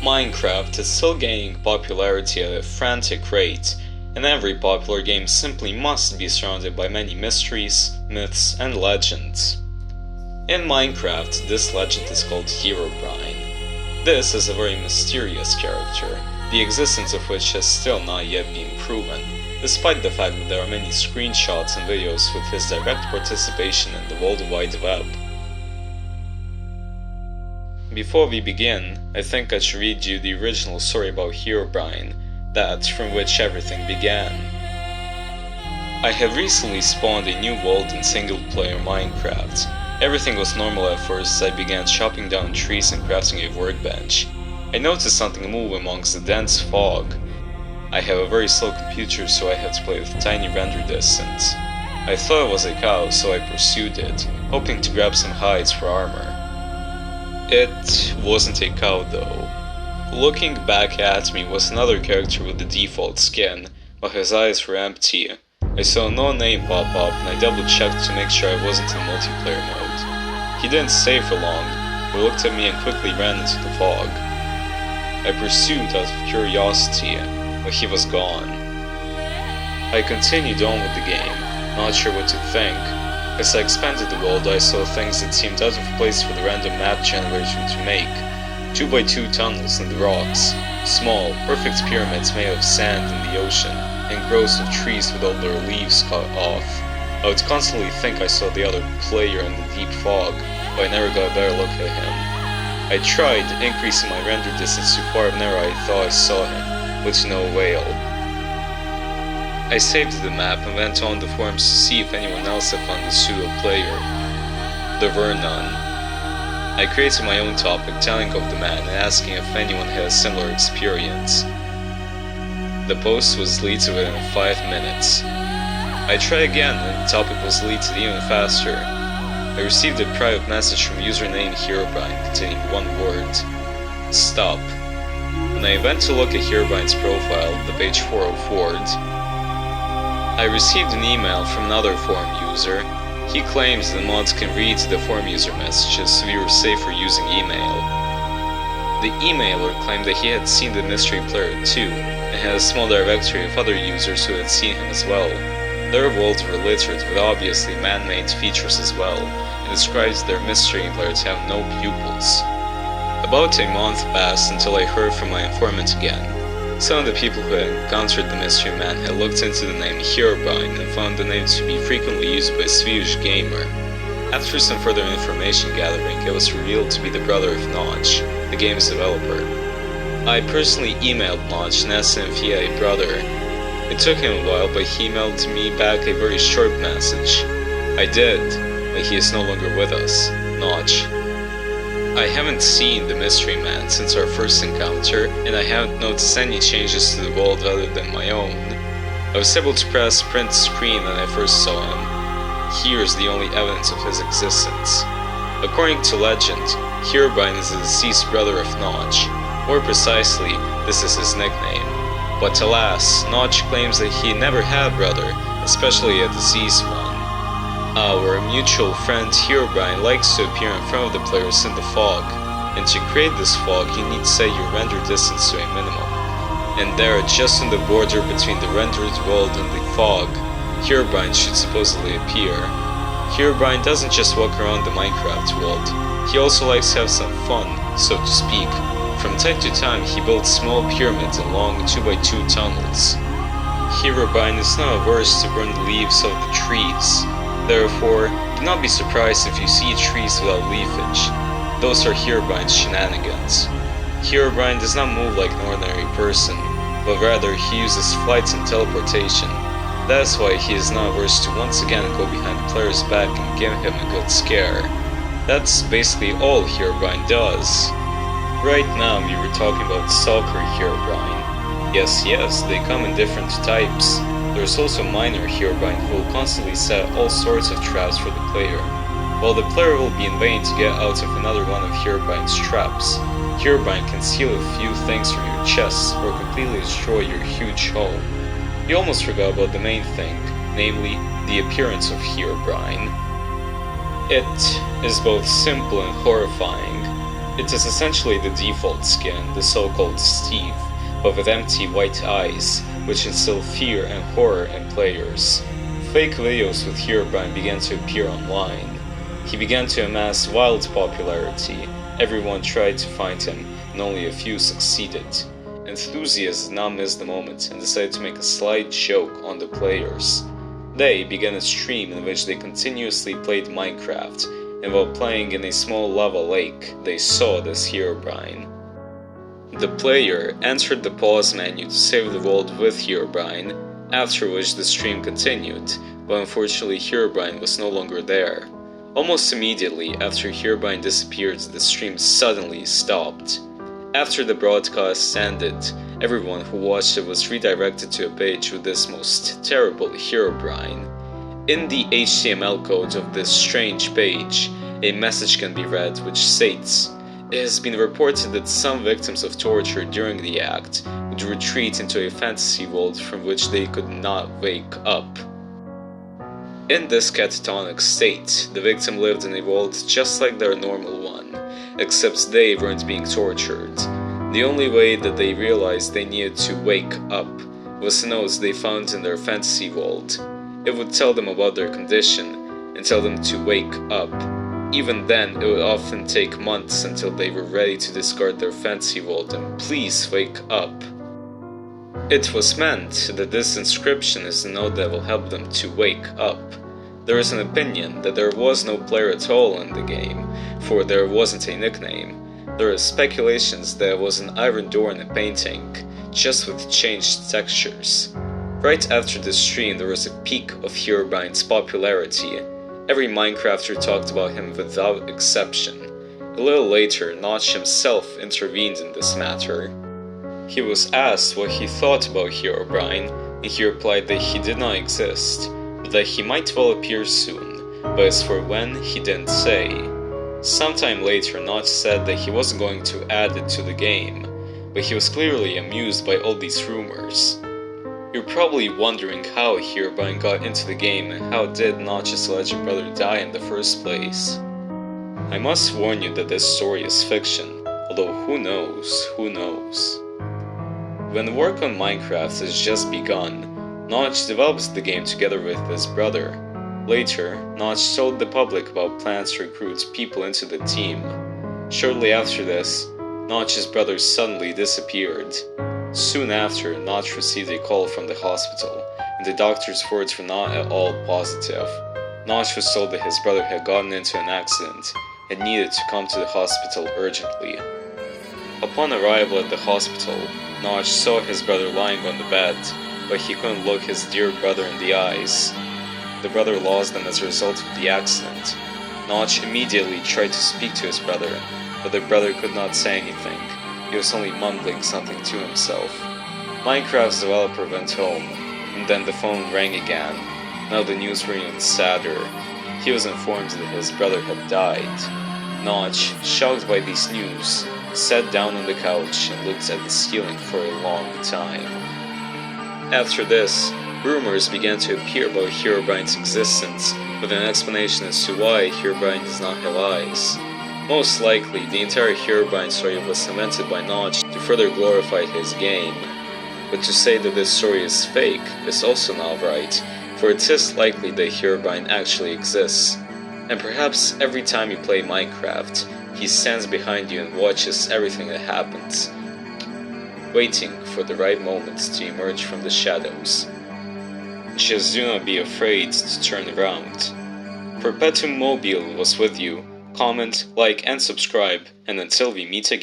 Minecraft is still gaining popularity at a frantic rate, and every popular game simply must be surrounded by many mysteries, myths, and legends. In Minecraft, this legend is called Herobrine. This is a very mysterious character, the existence of which has still not yet been proven, despite the fact that there are many screenshots and videos with his direct participation in the World Wide Web. Before we begin, I think I should read you the original story about Herobrine, that from which everything began. I had recently spawned a new world in single-player Minecraft. Everything was normal at first as I began chopping down trees and crafting a workbench. I noticed something move amongst the dense fog. I have a very slow computer, so I had to play with tiny render distance. I thought it was a cow, so I pursued it, hoping to grab some hides for armor. It wasn't a cow though. Looking back at me was another character with the default skin, while his eyes were empty. I saw no name pop up and I double checked to make sure I wasn't in multiplayer mode. He didn't stay for long, but looked at me and quickly ran into the fog. I pursued out of curiosity, but he was gone. I continued on with the game, not sure what to think. As I expanded the world, I saw things that seemed out of place for the random map generator to make. 2x2 tunnels in the rocks, small, perfect pyramids made of sand in the ocean, and groves of trees with all their leaves cut off. I would constantly think I saw the other player in the deep fog, but I never got a better look at him. I tried increasing my render distance to far whenever I thought I saw him, but to no avail. I saved the map and went on the forums to see if anyone else had found the pseudo player. There were none. I created my own topic telling of the man and asking if anyone had a similar experience. The post was deleted within 5 minutes. I tried again and the topic was deleted even faster. I received a private message from username herobrine containing one word: stop. When I went to look at Herobrine's profile, the page 404'd, I received an email from another forum user. He claims the mods can read the forum user messages, so we were safer using email. The emailer claimed that he had seen the mystery player too, and had a small directory of other users who had seen him as well. Their worlds were littered with obviously man-made features as well, and describes their mystery player to have no pupils. About a month passed until I heard from my informant again. Some of the people who had encountered the mystery man had looked into the name Herobrine and found the name to be frequently used by a Swedish gamer. After some further information gathering, it was revealed to be the brother of Notch, the game's developer. I personally emailed Notch and asked him if he had a brother. It took him a while, but he emailed me back a very short message. I did, but he is no longer with us. Notch. I haven't seen the mystery man since our first encounter, and I haven't noticed any changes to the world other than my own. I was able to press print screen when I first saw him. Here's the only evidence of his existence. According to legend, Herobrine is the deceased brother of Notch. More precisely, this is his nickname. But alas, Notch claims that he never had a brother, especially a deceased one. Our mutual friend Herobrine likes to appear in front of the players in the fog, and to create this fog you need to set your render distance to a minimum. And there, just on the border between the rendered world and the fog, Herobrine should supposedly appear. Herobrine doesn't just walk around the Minecraft world, he also likes to have some fun, so to speak. From time to time he builds small pyramids and long 2x2 tunnels. Herobrine is not averse to burn the leaves of the trees. Therefore, do not be surprised if you see trees without leafage. Those are Herobrine's shenanigans. Herobrine does not move like an ordinary person, but rather he uses flights and teleportation. That is why he is not averse to once again go behind the player's back and give him a good scare. That's basically all Herobrine does. Right now we were talking about Stalker Herobrine. Yes, they come in different types. There's also Miner Herobrine who will constantly set all sorts of traps for the player. While the player will be in vain to get out of another one of Herobrine's traps, Herobrine can steal a few things from your chests or completely destroy your huge home. You almost forgot about the main thing, namely the appearance of Herobrine. It is both simple and horrifying. It is essentially the default skin, the so-called Steve, but with empty white eyes, which instill fear and horror in players. Fake videos with Herobrine began to appear online. He began to amass wild popularity. Everyone tried to find him, and only a few succeeded. Enthusiasts did not miss the moment and decided to make a slight joke on the players. They began a stream in which they continuously played Minecraft, and while playing in a small lava lake, they saw this Herobrine. The player entered the pause menu to save the world with Herobrine, after which the stream continued, but unfortunately Herobrine was no longer there. Almost immediately after Herobrine disappeared, the stream suddenly stopped. After the broadcast ended, everyone who watched it was redirected to a page with this most terrible Herobrine. In the HTML code of this strange page, a message can be read which states, "It has been reported that some victims of torture during the act would retreat into a fantasy world from which they could not wake up." In this catatonic state, the victim lived in a world just like their normal one, except they weren't being tortured. The only way that they realized they needed to wake up was notes they found in their fantasy world. It would tell them about their condition and tell them to wake up. Even then, it would often take months until they were ready to discard their fantasy world and please wake up. It was meant that this inscription is the note that will help them to wake up. There is an opinion that there was no player at all in the game, for there wasn't a nickname. There are speculations that it was an iron door in a painting, just with changed textures. Right after this stream, there was a peak of Herobrine's popularity. Every Minecrafter talked about him without exception. A little later, Notch himself intervened in this matter. He was asked what he thought about Herobrine, and he replied that he did not exist, but that he might well appear soon, but as for when, he didn't say. Sometime later, Notch said that he wasn't going to add it to the game, but he was clearly amused by all these rumors. You're probably wondering how Herobrine got into the game and how did Notch's alleged brother die in the first place. I must warn you that this story is fiction, although who knows. When work on Minecraft has just begun, Notch develops the game together with his brother. Later, Notch told the public about plans to recruit people into the team. Shortly after this, Notch's brother suddenly disappeared. Soon after, Notch received a call from the hospital, and the doctor's words were not at all positive. Notch was told that his brother had gotten into an accident and needed to come to the hospital urgently. Upon arrival at the hospital, Notch saw his brother lying on the bed, but he couldn't look his dear brother in the eyes. The brother lost them as a result of the accident. Notch immediately tried to speak to his brother, but the brother could not say anything. He was only mumbling something to himself. Minecraft's developer went home, and then the phone rang again. Now the news were even sadder. He was informed that his brother had died. Notch, shocked by this news, sat down on the couch and looked at the ceiling for a long time. After this, rumors began to appear about Herobrine's existence, with an explanation as to why Herobrine does not have eyes. Most likely, the entire Herobrine story was invented by Notch to further glorify his game. But to say that this story is fake is also not right, for it is likely that Herobrine actually exists. And perhaps every time you play Minecraft, he stands behind you and watches everything that happens, waiting for the right moment to emerge from the shadows. Just do not be afraid to turn around. Perpetuum mobile was with you. Comment, like, and subscribe, and until we meet again.